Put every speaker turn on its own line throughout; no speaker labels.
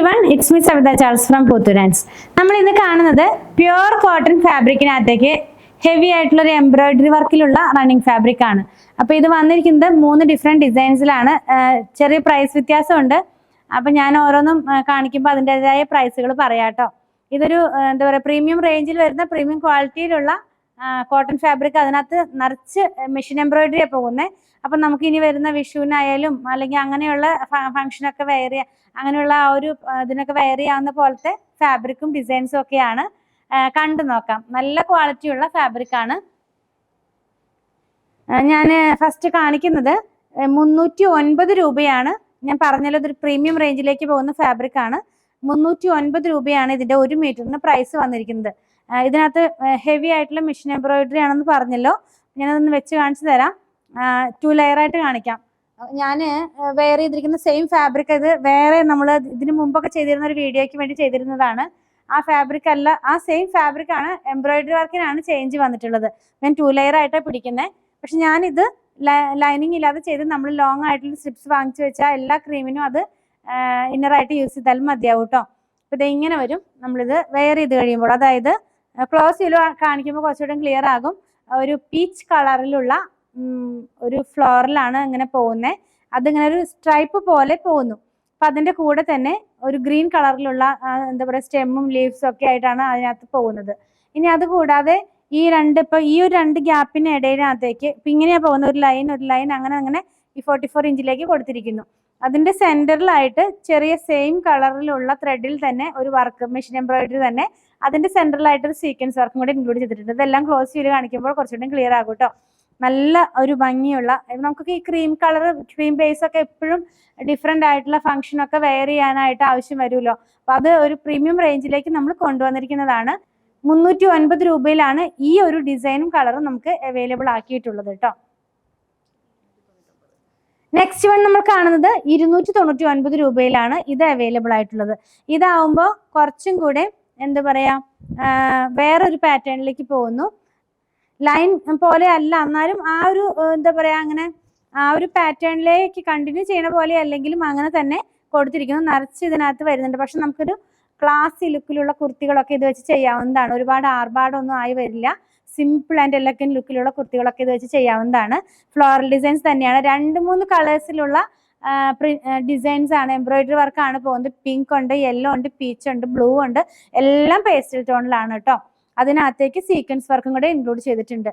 everyone, it's me Savitha Charles from Puthurans. നമ്മൾ ഇന്ന് കാണുന്നത് പ്യുവർ കോട്ടൺ ഫാബ്രിക്കിനകത്തേക്ക് ഹെവി ആയിട്ടുള്ള ഒരു എംബ്രോയിഡറി വർക്കിലുള്ള റണ്ണിങ് ഫാബ്രിക് ആണ്. അപ്പോൾ ഇത് വന്നിരിക്കുന്നത് 3 ഡിഫറെന്റ് ഡിസൈൻസിലാണ്. ചെറിയ പ്രൈസ് വ്യത്യാസമുണ്ട്. അപ്പോൾ ഞാൻ ഓരോന്നും കാണിക്കുമ്പോൾ അതിൻ്റെതായ പ്രൈസുകൾ പറയാട്ടോ. ഇതൊരു എന്താ പറയുക, പ്രീമിയം റേഞ്ചിൽ വരുന്ന പ്രീമിയം ക്വാളിറ്റിയിലുള്ള കോട്ടൺ ഫാബ്രിക്. അതിനകത്ത് നിറച്ച് മെഷീൻ എംബ്രോയിഡറിയാണ് പോകുന്നത്. അപ്പം നമുക്ക് ഇനി വരുന്ന വിഷുവിനായാലും അല്ലെങ്കിൽ അങ്ങനെയുള്ള ഫംഗ്ഷനൊക്കെ വെയർ അങ്ങനെയുള്ള ആ ഒരു ഇതിനൊക്കെ വെയർ ചെയ്യാവുന്ന പോലത്തെ ഫാബ്രിക്കും ഡിസൈൻസും ഒക്കെയാണ്. കണ്ടു നോക്കാം. നല്ല ക്വാളിറ്റിയുള്ള ഫാബ്രിക് ആണ്. ഞാൻ ഫസ്റ്റ് കാണിക്കുന്നത് 309 രൂപയാണ്. ഞാൻ പറഞ്ഞല്ലോ, ഇതൊരു പ്രീമിയം റേഞ്ചിലേക്ക് പോകുന്ന ഫാബ്രിക് ആണ്. 309 രൂപയാണ് ഇതിന്റെ 1 മീറ്ററിന് പ്രൈസ് വന്നിരിക്കുന്നത്. ഇതിനകത്ത് ഹെവി ആയിട്ടുള്ള മെഷീൻ എംബ്രോയിഡറി ആണെന്ന് പറഞ്ഞല്ലോ. ഞാനതൊന്ന് വെച്ച് കാണിച്ചു തരാം. 2 ലെയർ ആയിട്ട് കാണിക്കാം. ഞാൻ വെയർ ചെയ്തിരിക്കുന്ന സെയിം ഫാബ്രിക്. ഇത് വേറെ നമ്മൾ ഇതിന് മുമ്പൊക്കെ ചെയ്തിരുന്ന ഒരു വീഡിയോയ്ക്ക് വേണ്ടി ചെയ്തിരുന്നതാണ്. ആ ഫാബ്രിക് അല്ല, ആ സെയിം ഫാബ്രിക് ആണ്. എംബ്രോയിഡറി വർക്കിനാണ് ചേഞ്ച് വന്നിട്ടുള്ളത്. ഞാൻ 2 ലെയർ ആയിട്ടാണ് പിടിക്കുന്നത്. പക്ഷെ ഞാനിത് ലൈനിങ് ഇല്ലാതെ ചെയ്ത് നമ്മൾ ലോങ് ആയിട്ടുള്ള സ്ട്രിപ്സ് വാങ്ങിച്ചു വെച്ചാൽ എല്ലാ ക്രീമിനും അത് ഇന്നറായിട്ട് യൂസ് ചെയ്താലും മതിയാവും കേട്ടോ. അപ്പോൾ ഇത് ഇങ്ങനെ വരും നമ്മളിത് വെയർ ചെയ്ത് കഴിയുമ്പോൾ. അതായത് ക്ലോസ് ചെയ്ത് കാണിക്കുമ്പോൾ കുറച്ചുകൂടെ ക്ലിയർ ആകും. ഒരു പീച്ച് കളറിലുള്ള ഒരു ഫ്ലോറിലാണ് ഇങ്ങനെ പോകുന്നത്. അതിങ്ങനെ ഒരു സ്ട്രൈപ്പ് പോലെ പോകുന്നു. അപ്പം അതിൻ്റെ കൂടെ തന്നെ ഒരു ഗ്രീൻ കളറിലുള്ള എന്താ പറയുക, സ്റ്റെമ്മും ലീവ്സും ഒക്കെ ആയിട്ടാണ് അതിനകത്ത് പോകുന്നത്. ഇനി അത് കൂടാതെ ഈ ഒരു 2 ഗ്യാപ്പിന് ഇടയിനകത്തേക്ക് ഇപ്പം ഇങ്ങനെയാണ് പോകുന്നത്. ഒരു ലൈൻ അങ്ങനെ ഈ 44 ഇഞ്ചിലേക്ക് കൊടുത്തിരിക്കുന്നു. അതിൻ്റെ സെൻറ്ററിലായിട്ട് ചെറിയ സെയിം കളറിലുള്ള ത്രെഡിൽ തന്നെ ഒരു വർക്ക്, മെഷീൻ എംബ്രോയിഡറി തന്നെ. അതിൻ്റെ സെൻറ്ററിലായിട്ട് ഒരു സീക്വൻസ് വർക്കും കൂടി ഇൻക്ലൂഡ് ചെയ്തിട്ടുണ്ട്. ഇതെല്ലാം ക്ലോസ് ചെയ്ത് കാണിക്കുമ്പോൾ കുറച്ചുകൂടി ക്ലിയർ ആകും കേട്ടോ. നല്ല ഒരു ഭംഗിയുള്ള, നമുക്കൊക്കെ ഈ ക്രീം ബേസ് ഒക്കെ എപ്പോഴും ഡിഫറെൻ്റ് ആയിട്ടുള്ള ഫംഗ്ഷനൊക്കെ വെയർ ചെയ്യാനായിട്ട് ആവശ്യം വരുമല്ലോ. അപ്പോൾ അത് ഒരു പ്രീമിയം റേഞ്ചിലേക്ക് നമ്മൾ കൊണ്ടുവന്നിരിക്കുന്നതാണ്. 309 രൂപയിലാണ് ഈ ഒരു ഡിസൈനും കളറും നമുക്ക് അവൈലബിൾ ആക്കിയിട്ടുള്ളത് കേട്ടോ. നെക്സ്റ്റ് വൺ നമ്മൾ കാണുന്നത് 299 രൂപയിലാണ് ഇത് അവൈലബിൾ ആയിട്ടുള്ളത്. ഇതാവുമ്പോൾ കുറച്ചും കൂടെ എന്താ പറയാ, വേറൊരു പാറ്റേണിലേക്ക് പോകുന്നു. ലൈൻ പോലെ അല്ല, എന്നാലും ആ ഒരു എന്താ പറയാ, അങ്ങനെ ആ ഒരു പാറ്റേണിലേക്ക് കണ്ടിന്യൂ ചെയ്യണ പോലെ അല്ലെങ്കിലും അങ്ങനെ തന്നെ കൊടുത്തിരിക്കുന്നു. നിറച്ച് ഇതിനകത്ത് വരുന്നുണ്ട്. പക്ഷെ നമുക്കൊരു ക്ലാസി ലുക്കിലുള്ള കുർത്തികളൊക്കെ ഇത് വെച്ച് ചെയ്യാവുന്നതാണ്. ഒരുപാട് ആർഭാടമൊന്നും ആയി വരില്ല. സിമ്പിൾ ആൻഡ് എലഗന്റ് ലുക്കിലുള്ള കുർത്തികളൊക്കെ ഇത് വെച്ച് ചെയ്യാവുന്നതാണ്. ഫ്ലോറൽ ഡിസൈൻസ് തന്നെയാണ്. 2-3 കളേഴ്സിലുള്ള ഡിസൈൻസ് ആണ്. എംബ്രോയിഡറി വർക്കാണ് പോകുന്നത്. പിങ്ക് ഉണ്ട്, യെല്ലോ ഉണ്ട്, പീച്ച് ഉണ്ട്, ബ്ലൂ ഉണ്ട്. എല്ലാം പേസ്റ്റൽ ടോണിലാണ് കേട്ടോ. അതിനകത്തേക്ക് സീക്വൻസ് വർക്കും കൂടെ ഇൻക്ലൂഡ് ചെയ്തിട്ടുണ്ട്.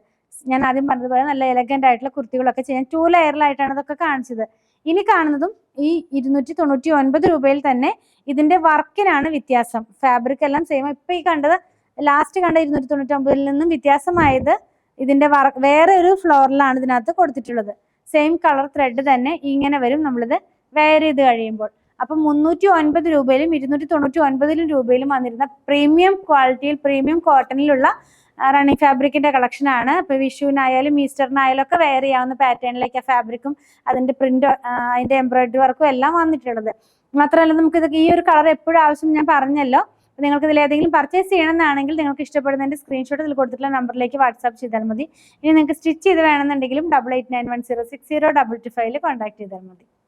ഞാൻ ആദ്യം പറഞ്ഞതുപോലെ നല്ല എലഗന്റ് ആയിട്ടുള്ള കുർത്തികളൊക്കെ ചെയ്യാൻ 2 ലെയറിലായിട്ടാണ് ഇതൊക്കെ കാണിച്ചത്. ഇനി കാണുന്നതും ഈ 299 രൂപയിൽ തന്നെ. ഇതിന്റെ വർക്കിനാണ് വ്യത്യാസം. ഫാബ്രിക് എല്ലാം സെയിം. ഇപ്പൊ ഈ കണ്ടത്, ലാസ്റ്റ് കണ്ട 299 നിന്നും വ്യത്യാസമായത് ഇതിന്റെ വേറെ ഒരു ഫ്ലോറിലാണ് ഇതിനകത്ത് കൊടുത്തിട്ടുള്ളത്. സെയിം കളർ ത്രെഡ് തന്നെ ഇങ്ങനെ വരും നമ്മളിത് വെയർ ചെയ്ത് കഴിയുമ്പോൾ. അപ്പം 309 രൂപയിലും 299 രൂപയിലും വന്നിരുന്ന പ്രീമിയം ക്വാളിറ്റിയിൽ പ്രീമിയം കോട്ടണിലുള്ള റണ്ണിങ് ഫാബ്രിക്കിന്റെ കളക്ഷനാണ്. ഇപ്പൊ വിഷുവിനായാലും ഈസ്റ്ററിനായാലും ഒക്കെ വെയർ ചെയ്യാവുന്ന പാറ്റേണിലേക്ക് ഫാബ്രിക്കും അതിന്റെ പ്രിന്റ്, അതിന്റെ എംബ്രോയിഡറി വർക്കും എല്ലാം വന്നിട്ടുള്ളത്. മാത്രമല്ല നമുക്ക് ഇതൊക്കെ ഈ ഒരു കളർ എപ്പോഴും ആവശ്യം ഞാൻ പറഞ്ഞല്ലോ. നിങ്ങൾക്ക് ഇതിൽ ഏതെങ്കിലും പർച്ചേസ് ചെയ്യണമെന്നാണെങ്കിൽ നിങ്ങൾക്ക് ഇഷ്ടപ്പെടുന്നതിന്റെ സ്ക്രീൻഷോട്ട് ഇതിൽ കൊടുത്തിട്ടുള്ള നമ്പറിലേക്ക് വാട്സാപ്പ് ചെയ്താൽ മതി. ഇനി നിങ്ങൾക്ക് സ്റ്റിച്ച് ചെയ്ത് വേണമെന്നുണ്ടെങ്കിലും 8891060225 കോൺടാക്ട് ചെയ്താൽ മതി.